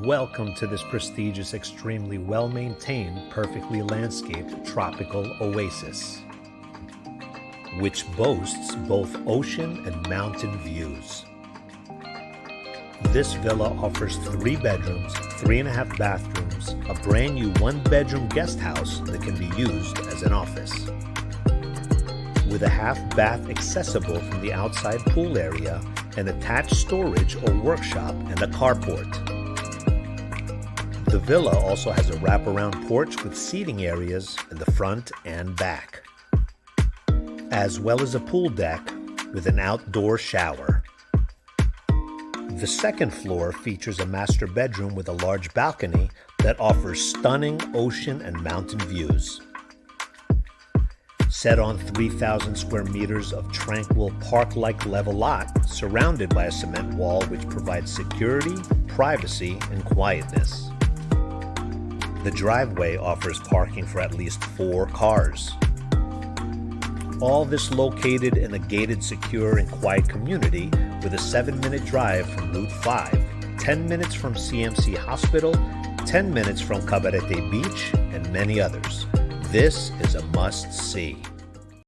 Welcome to this prestigious, extremely well-maintained, perfectly landscaped tropical oasis, which boasts both ocean and mountain views. This villa offers 3 bedrooms, 3.5 bathrooms, a brand new 1-bedroom guest house that can be used as an office, with a half bath accessible from the outside pool area, an attached storage or workshop, and a carport. The villa also has a wraparound porch with seating areas in the front and back, as well as a pool deck with an outdoor shower. The second floor features a master bedroom with a large balcony that offers stunning ocean and mountain views. Set on 3,000 square meters of tranquil park-like level lot surrounded by a cement wall which provides security, privacy, and quietness. The driveway offers parking for at least 4 cars. All this located in a gated, secure, and quiet community with a 7-minute drive from Route 5, 10 minutes from CMC Hospital, 10 minutes from Cabarete Beach, and many others. This is a must-see.